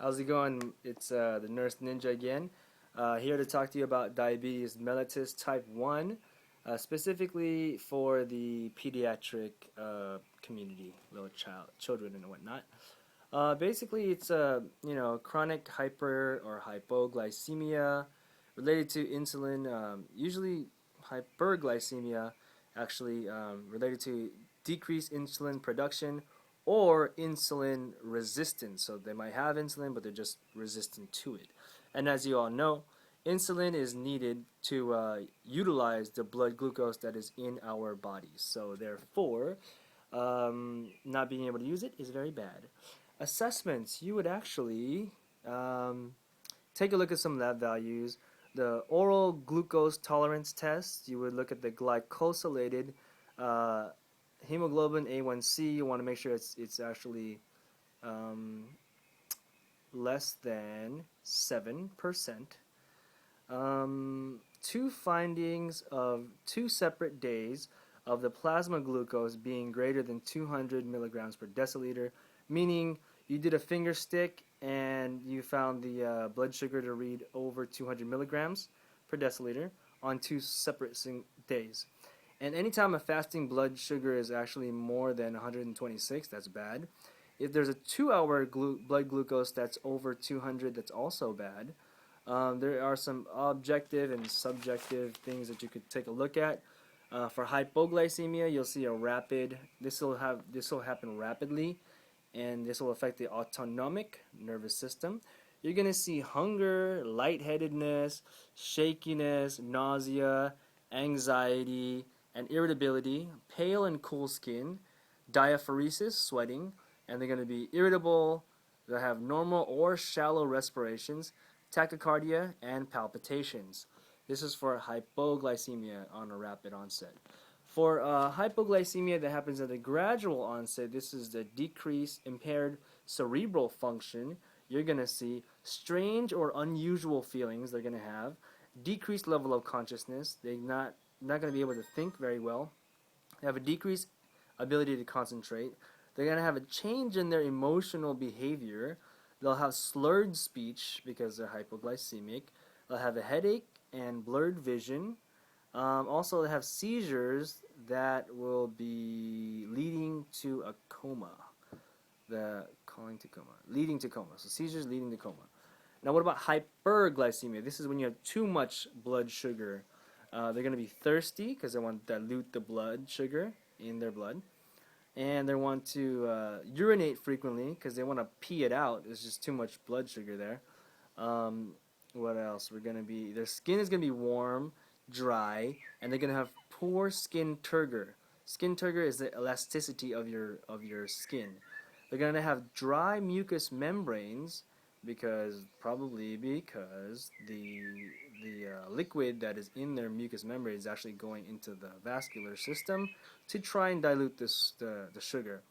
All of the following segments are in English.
How's it going? It's the Nurse Ninja again. Here to talk to you about diabetes mellitus type 1, specifically for the pediatric community, little children and whatnot. Basically, it's chronic hyper or hypoglycemia related to insulin. Usually, hyperglycemia actually related to decreased insulin production or insulin resistance. So they might have insulin, but they're just resistant to it. And as you all know, insulin is needed to utilize the blood glucose that is in our bodies. So therefore, not being able to use it is very bad. Assessments, you would actually take a look at some lab values. The oral glucose tolerance test, you would look at the glycosylated hemoglobin A1C. You want to make sure it's actually less than 7%. Two findings of 2 separate days of the plasma glucose being greater than 200 milligrams per deciliter, meaning you did a finger stick and you found the blood sugar to read over 200 milligrams per deciliter on 2 separate days. And anytime a fasting blood sugar is actually more than 126, that's bad. If there's a 2-hour blood glucose that's over 200, that's also bad. There are some objective and subjective things that you could take a look at. For hypoglycemia, you'll see a rapid. This will happen rapidly, and this will affect the autonomic nervous system. You're gonna see hunger, lightheadedness, shakiness, nausea, anxiety, and irritability, pale and cool skin, diaphoresis, sweating, and they're going to be irritable. They'll have normal or shallow respirations, tachycardia, and palpitations. This is for hypoglycemia on a rapid onset. For hypoglycemia that happens at a gradual onset, this is the decreased impaired cerebral function. You're going to see strange or unusual feelings they're going to have, decreased level of consciousness. They're not going to be able to think very well. They have a decreased ability to concentrate. They're going to have a change in their emotional behavior. They'll have slurred speech because they're hypoglycemic. They'll have a headache and blurred vision. Also, they have seizures that will be leading to a coma. Leading to coma. So seizures leading to coma. Now, what about hyperglycemia? This is when you have too much blood sugar. They're going to be thirsty because they want to dilute the blood sugar in their blood. And they want to urinate frequently because they want to pee it out. There's just too much blood sugar there. What else? Their skin is going to be warm, dry, and they're going to have poor skin turgor. Skin turgor is the elasticity of your skin. They're going to have dry mucous membranes because the liquid that is in their mucous membrane is actually going into the vascular system to try and dilute the sugar.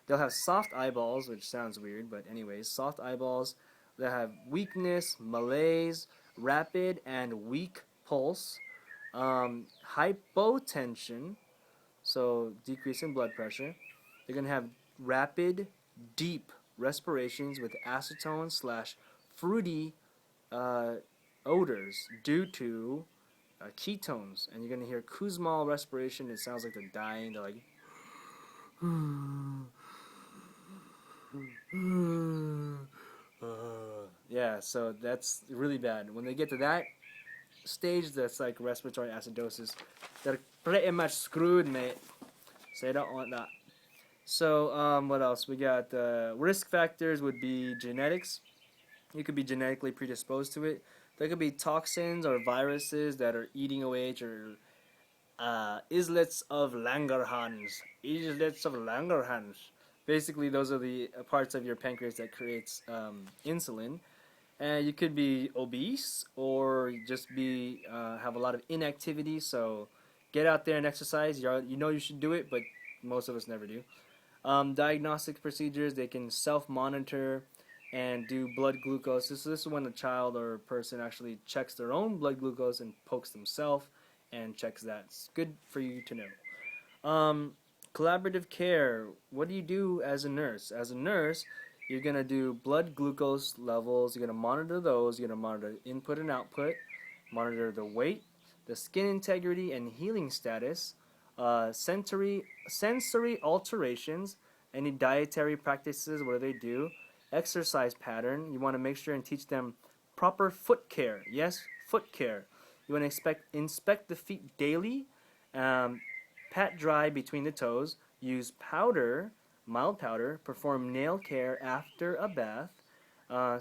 They'll have soft eyeballs, which sounds weird, but anyways, soft eyeballs. They'll have weakness, malaise, rapid and weak pulse, hypotension, so decrease in blood pressure. They're going to have rapid, deep respirations with acetone/fruity odors due to ketones, and you're going to hear Kussmaul respiration. It sounds like they're dying. They're like yeah, so that's really bad. When they get to that stage, that's like respiratory acidosis. They're pretty much screwed, mate. So they don't want that. So what else? We got risk factors would be genetics. You could be genetically predisposed to it. There could be toxins or viruses that are eating away at your islets of Langerhans. Islets of Langerhans. Basically, those are the parts of your pancreas that creates insulin. And you could be obese or just be have a lot of inactivity. So get out there and exercise. You know you should do it, but most of us never do. Diagnostic procedures, they can self-monitor and do blood glucose. So this is when a child or a person actually checks their own blood glucose and pokes themselves and checks that. It's good for you to know. Collaborative care. What do you do as a nurse? As a nurse, you're going to do blood glucose levels. You're going to monitor those. You're going to monitor input and output, monitor the weight, the skin integrity and healing status, sensory alterations, any dietary practices, what do they do, exercise pattern. You want to make sure and teach them proper foot care. Yes, foot care. You want to inspect the feet daily, pat dry between the toes, use powder, mild powder, perform nail care after a bath,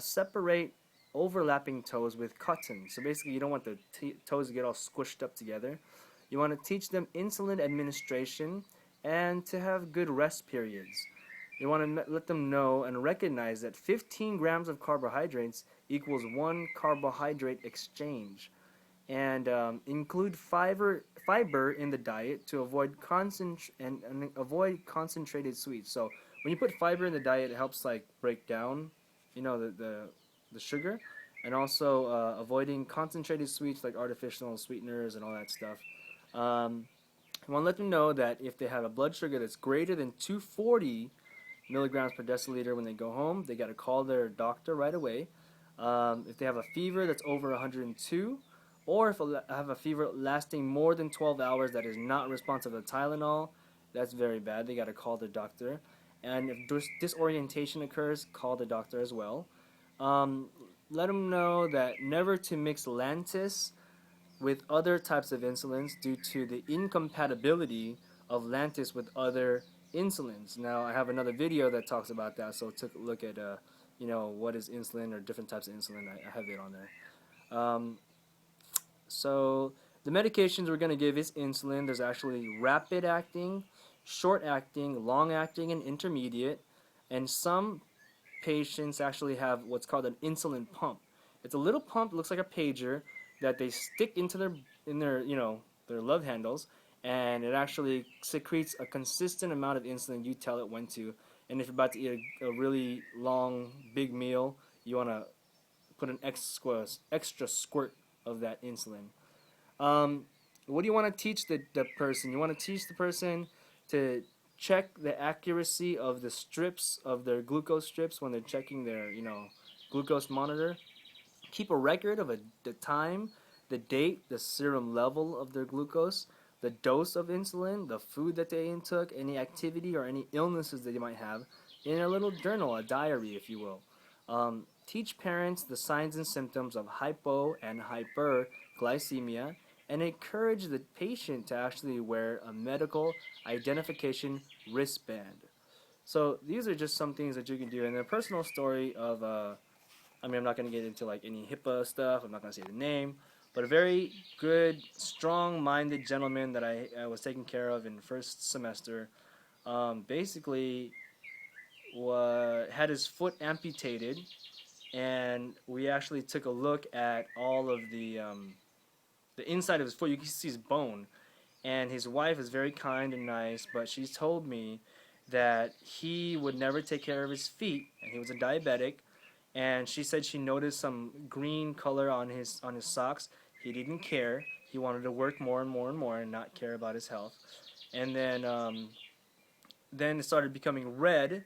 separate overlapping toes with cotton. So basically, you don't want the toes to get all squished up together. You want to teach them insulin administration and to have good rest periods. You want to let them know and recognize that 15 grams of carbohydrates equals 1 carbohydrate exchange, and include fiber in the diet to avoid avoid concentrated sweets. So when you put fiber in the diet, it helps like break down, the sugar, and also avoiding concentrated sweets like artificial sweeteners and all that stuff. I want to let them know that if they have a blood sugar that's greater than 240 milligrams per deciliter when they go home, they got to call their doctor right away. If they have a fever that's over 102, or if they have a fever lasting more than 12 hours that is not responsive to Tylenol, that's very bad. They got to call their doctor. And if disorientation occurs, call the doctor as well. Um, Let them know that never to mix Lantus with other types of insulins due to the incompatibility of Lantus with other insulins. Now, I have another video that talks about that, so take a look at, what is insulin or different types of insulin. I have it on there. So the medications we're going to give is insulin. There's actually rapid acting, short acting, long acting, and intermediate. And some patients actually have what's called an insulin pump. It's a little pump, looks like a pager, that they stick into their love handles, and it actually secretes a consistent amount of insulin you tell it when to. And if you're about to eat a really long, big meal, you want to put an extra squirt of that insulin. What do you want to teach the person? You want to teach the person to check the accuracy of the strips of their glucose strips when they're checking their glucose monitor. Keep a record of the time, the date, the serum level of their glucose, the dose of insulin, the food that they intook, any activity or any illnesses that they might have, in a little journal, a diary, if you will. Teach parents the signs and symptoms of hypo and hyperglycemia, and encourage the patient to actually wear a medical identification wristband. So these are just some things that you can do. And a personal story of, I'm not going to get into like any HIPAA stuff. I'm not going to say the name, but a very good, strong-minded gentleman that I was taking care of in first semester, basically had his foot amputated, and we actually took a look at all of the inside of his foot. You can see his bone, and his wife is very kind and nice, but she's told me that he would never take care of his feet, and he was a diabetic, and she said she noticed some green color on his socks. He didn't care. He wanted to work more and more and more and not care about his health. And then it started becoming red,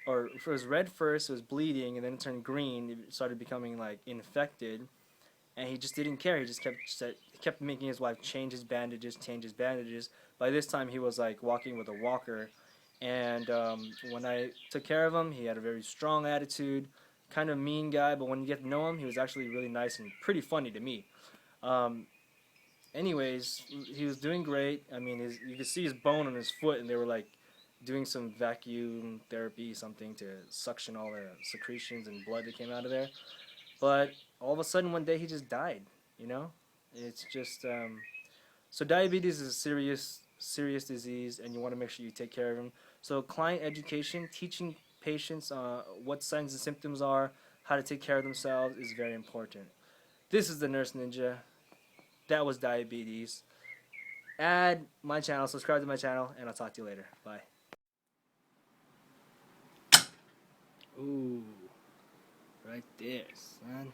or it was red first, it was bleeding, and then it turned green. It started becoming like infected, and he just didn't care. He just kept making his wife change his bandages. By this time, he was like walking with a walker, and when I took care of him, he had a very strong attitude, kind of mean guy, but when you get to know him, he was actually really nice and pretty funny to me. Anyways, he was doing great. I mean, you could see his bone on his foot, and they were like doing some vacuum therapy, something to suction all the secretions and blood that came out of there. But all of a sudden, one day, he just died. It's just so diabetes is a serious disease, and you want to make sure you take care of them. So client education, teaching patients what signs and symptoms are, how to take care of themselves is very important. This is the Nurse Ninja. That was diabetes. Add my channel, subscribe to my channel, and I'll talk to you later. Bye. Ooh, right there, son.